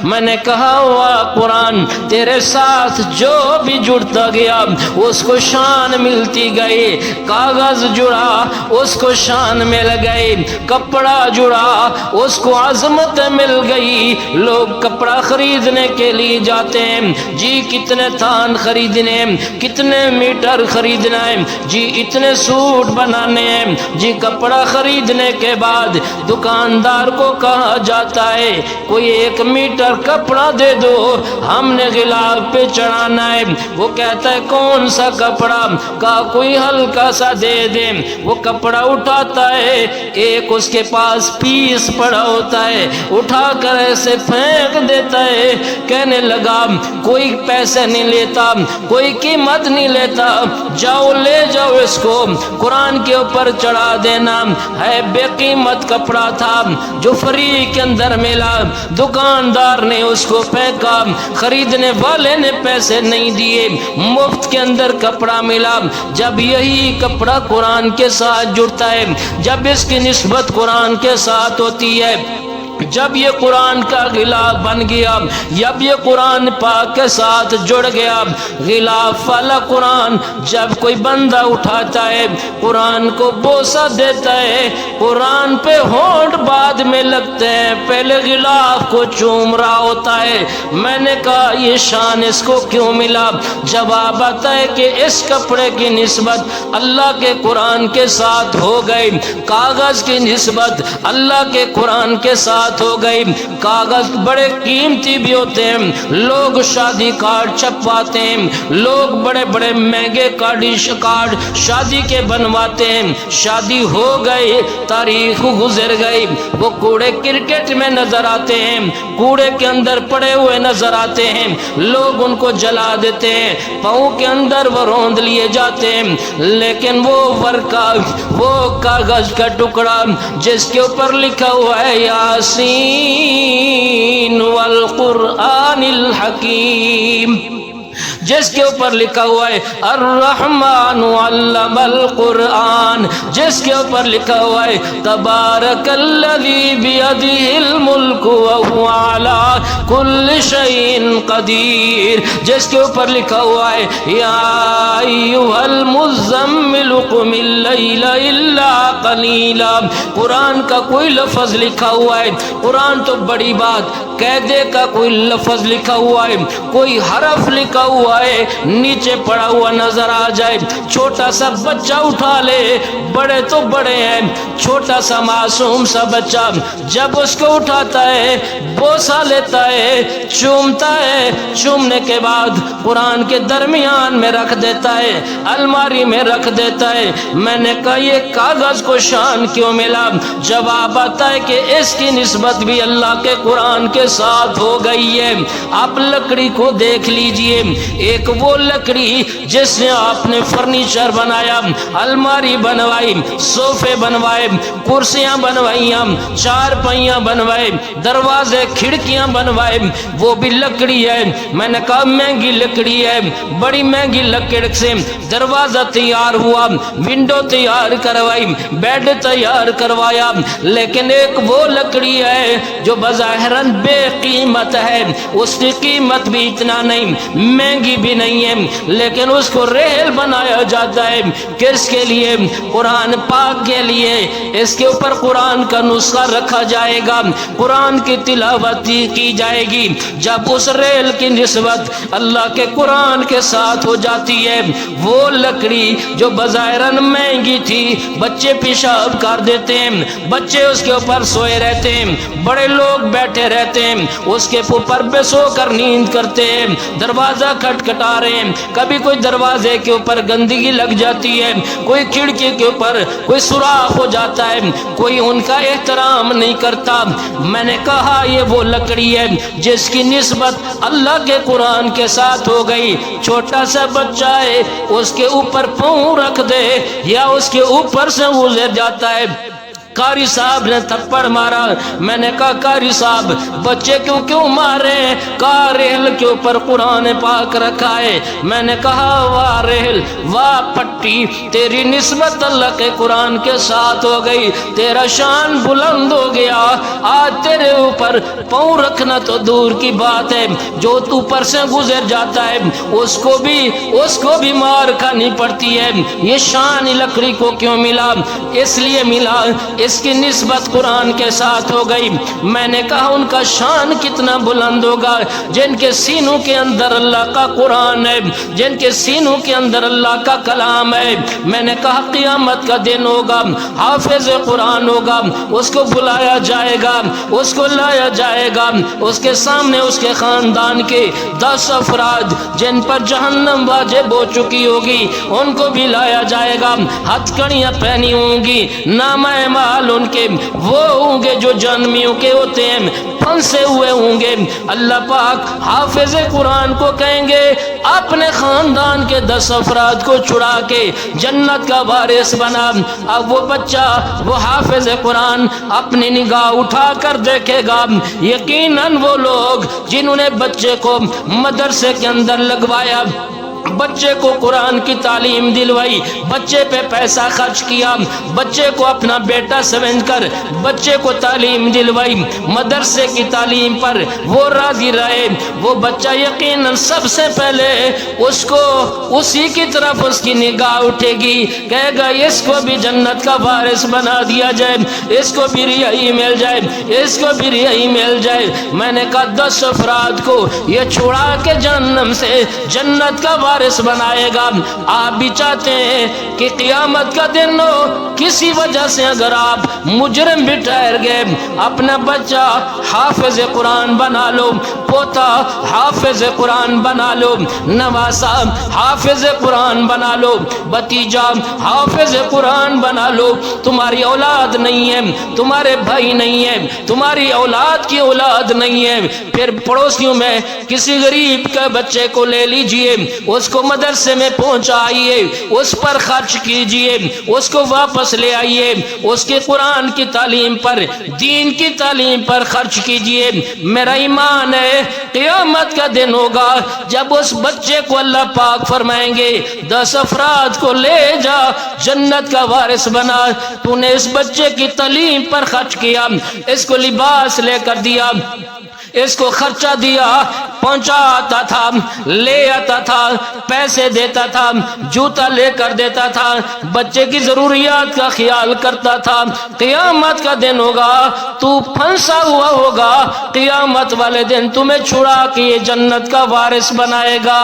میں نے کہا ہوا قرآن تیرے ساتھ جو بھی جڑتا گیا اس کو شان ملتی گئی، کاغذ جڑا اس کو شان مل گئی، کپڑا جڑا اس کو عظمت مل گئی۔ لوگ کپڑا خریدنے کے لیے جاتے ہیں، جی کتنے تھان خریدنے، کتنے میٹر خریدنا ہے، جی اتنے سوٹ بنانے ہیں، جی کپڑا خریدنے کے بعد دکاندار کو کہا جاتا ہے کوئی 1 میٹر کپڑا دے دو، ہم نے غلاف پہ چڑھانا ہے۔ وہ کہتا ہے کون سا کپڑا؟ کہا کوئی ہلکا سا دے دے۔ وہ کپڑا اٹھاتا ہے، ایک اس کے پاس پیس پڑا ہوتا ہے، اٹھا کر ایسے پھینک دیتا ہے، کہنے لگا کوئی پیسے نہیں لیتا، کوئی قیمت نہیں لیتا، جاؤ لے جاؤ اس کو قرآن کے اوپر چڑھا دینا۔ ہے بے قیمت کپڑا تھا جو فری کے اندر ملا، دکاندار نے اس کو پھینکا، خریدنے والے نے پیسے نہیں دیے، مفت کے اندر کپڑا ملا۔ جب یہی کپڑا قرآن کے ساتھ جڑتا ہے، جب اس کی نسبت قرآن کے ساتھ ہوتی ہے، جب یہ قرآن کا غلاف بن گیا، جب یہ قرآن پاک کے ساتھ جڑ گیا، غلاف والا قرآن جب کوئی بندہ اٹھاتا ہے، قرآن کو بوسہ دیتا ہے، قرآن پہ ہونٹ بعد میں لگتے ہیں، پہلے غلاف کو چوم رہا ہوتا ہے۔ میں نے کہا یہ شان اس کو کیوں ملا؟ جواب آتا ہے کہ اس کپڑے کی نسبت اللہ کے قرآن کے ساتھ ہو گئی، کاغذ کی نسبت اللہ کے قرآن کے ساتھ ہو گئی۔ کاغذ بڑے قیمتی بھی ہوتے ہیں، لوگ شادی کارڈ چھپواتے ہیں، لوگ بڑے بڑے مہنگے کارڈ شادی کے بنواتے ہیں، شادی ہو گئی، تاریخ گزر گئی، وہ کوڑے کرکٹ میں نظر آتے ہیں، کوڑے کے اندر پڑے ہوئے نظر آتے ہیں، لوگ ان کو جلا دیتے ہیں، پاؤں کے اندر وہ روند لیے جاتے ہیں، لیکن وہ ورقہ، وہ کاغذ کا ٹکڑا جس کے اوپر لکھا ہوا ہے یاسین والقرآن الحکیم، جس کے اوپر لکھا ہوا ہے الرحمن علم القرآن، جس کے اوپر لکھا ہوا ہے تبارک الذی بیدہ الملک وہو علی کل شیء قدیر، جس کے اوپر لکھا ہوا ہے یا ایھا المزمل قم اللیل الا قلیلا۔ قرآن کا کوئی لفظ لکھا ہوا ہے، قرآن تو بڑی بات، قاعدے کا کوئی لفظ لکھا ہوا ہے، کوئی حرف لکھا ہوا ہے، نیچے پڑا ہوا نظر آ جائے، چھوٹا سا بچہ اٹھا لے، بڑے تو بڑے ہیں، چھوٹا سا معصوم سا بچہ جب اس کو اٹھاتا ہے، بوسہ لیتا ہے، چومتا ہے، چومنے کے بعد قرآن کے درمیان میں رکھ دیتا ہے، الماری میں رکھ دیتا ہے۔ میں نے کہا یہ کاغذ کو شان کیوں ملا؟ جواب آتا ہے کہ اس کی نسبت بھی اللہ کے قرآن کے ساتھ ہو گئی ہے۔ آپ لکڑی کو دیکھ لیجئے، ایک وہ لکڑی جس سے آپ نے فرنیچر بنایا، الماری بنوائی، صوفے بنوائے، کرسیاں بنوائیاں، چار پہیاں بنوائے، دروازے کھڑکیاں بنوائے، وہ بھی لکڑی ہے۔ میں نے کہا مہنگی لکڑی ہے، بڑی مہنگی لکڑ سے دروازہ تیار ہوا، ونڈو تیار کروائی، بیڈ تیار کروایا، لیکن ایک وہ لکڑی ہے جو بظاہراً بے قیمت ہے، اس کی قیمت بھی اتنا نہیں، مہنگی بھی نہیں ہے، لیکن اس کو ریل بنایا جاتا ہے، کس کے لیے؟ قرآن پاک کے لیے۔ اس کے اوپر قرآن کا نسخہ رکھا جائے گا، قرآن کی تلاوت کی جائے گی، جب اس ریل کی نسبت اللہ کے قرآن کے ساتھ ہو جاتی ہے، وہ لکڑی جو بظاہراً مہنگی تھی، بچے پیشاب کر دیتے ہیں، بچے اس کے اوپر سوئے رہتے ہیں، بڑے لوگ بیٹھے رہتے ہیں، اس کے اوپر بے سو کر نیند کرتے ہیں، دروازہ کھٹکھٹا رہے ہیں، کبھی کوئی دروازے کے اوپر گندگی لگ جاتی ہے، کوئی کھڑکی کے اوپر کوئی سوراخ ہو جاتا ہے، کوئی ان کا احترام نہیں کرتا۔ میں نے کہا یہ وہ لکڑی ہے جس کی نسبت اللہ کے قرآن کے ساتھ ہو گئی۔ چھوٹا سا بچہ ہے، اس کے اوپر پاؤں رکھ دے یا اس کے اوپر سے گزر جاتا ہے، قاری صاحب نے تھپڑ مارا. میں نے کہا قاری صاحب بچے کیوں مارے؟ کہا ریل کے اوپر قرآن پاک رکھا ہے. میں نے کہا واہ ریل واہ پٹی، تیری نسبت اللہ کے قرآن کے ساتھ ہو گئی، تیرا شان بلند ہو گیا. آج تیرے اوپر پاؤں رکھنا تو دور کی بات ہے، جو تو پر سے گزر جاتا ہے اس کو بھی مار کھانی پڑتی ہے. یہ شان لکڑی کو کیوں ملا؟ اس لیے ملا اس کی نسبت قرآن کے ساتھ ہو گئی. میں نے کہا ان کا شان کتنا بلند ہوگا جن کے سینوں کے اندر اللہ کا قرآن ہے، جن کے سینوں کے اندر اللہ کا کلام ہے. میں نے کہا قیامت کا دن ہوگا، حافظ قرآن ہوگا، اس کو بلایا جائے گا، اس کو لایا جائے گا، اس کے سامنے اس کے خاندان کے 10 افراد جن پر جہنم واجب ہو چکی ہوگی ان کو بھی لایا جائے گا. ہتھ کڑیاں پہنی ہوں گی، نامہ اعمال ان کے وہ ہوں گے جو جہنمیوں کے ہوتے ہیں، پھنسے ہوئے ہوں گے. اللہ پاک حافظ قرآن کو کہیں گے اپنے خاندان کے 10 افراد کو چھڑا کے جنت کا وارث بنا. اب وہ بچہ وہ حافظ قرآن اپنی نگاہ اٹھا کر دیکھے گا، یقیناً وہ لوگ جنہوں نے بچے کو مدرسے کے اندر لگوایا، بچے کو قرآن کی تعلیم دلوائی، بچے پہ پیسہ خرچ کیا، بچے کو اپنا بیٹا سمجھ کر بچے کو تعلیم دلوائی، مدرسے کی تعلیم پر وہ راضی رہے، وہ بچہ یقیناً سب سے پہلے اس کو اسی کی طرف اس کی نگاہ اٹھے گی، کہے گا اس کو بھی جنت کا وارث بنا دیا جائے، اس کو بھی رہائی مل جائے، اس کو بھی رہائی مل جائے. میں نے کہا 10 افراد کو یہ چھڑا کے جہنم سے جنت کا وارث بنائے گا. آپ بھی چاہتے ہیں کہ قیامت کا دن ہو، کسی وجہ سے اگر آپ مجرم بھی ٹھہر گئے، اپنا بچہ حافظ قرآن بنا لو، پوتا حافظ قرآن بنا لو، نواسا حافظ قرآن بنا لو، بھتیجا حافظ قرآن بنا لو. تمہاری اولاد نہیں ہے، تمہارے بھائی نہیں ہے، تمہاری اولاد کی اولاد نہیں ہے، پھر پڑوسیوں میں کسی غریب کے بچے کو لے لیجئے، اس کو مدرسے میں پہنچائیے، اس پر خرچ کیجئے، اس کو واپس لے آئیے، اس کے قرآن کی تعلیم پر، دین کی تعلیم پر خرچ کیجئے. میرا ایمان ہے قیامت کا دن ہوگا جب اس بچے کو اللہ پاک فرمائیں گے 10 افراد کو لے جا جنت کا وارث بنا. تو نے اس بچے کی تعلیم پر خرچ کیا، اس کو لباس لے کر دیا، اس کو خرچہ دیا، پہنچا آتا تھا، لے آتا تھا، پیسے دیتا تھا، جوتا لے کر دیتا تھا، بچے کی ضروریات کا خیال کرتا تھا. قیامت کا دن ہوگا تو پھنسا ہوا ہوگا، قیامت والے دن تمہیں چھڑا کے یہ جنت کا وارث بنائے گا.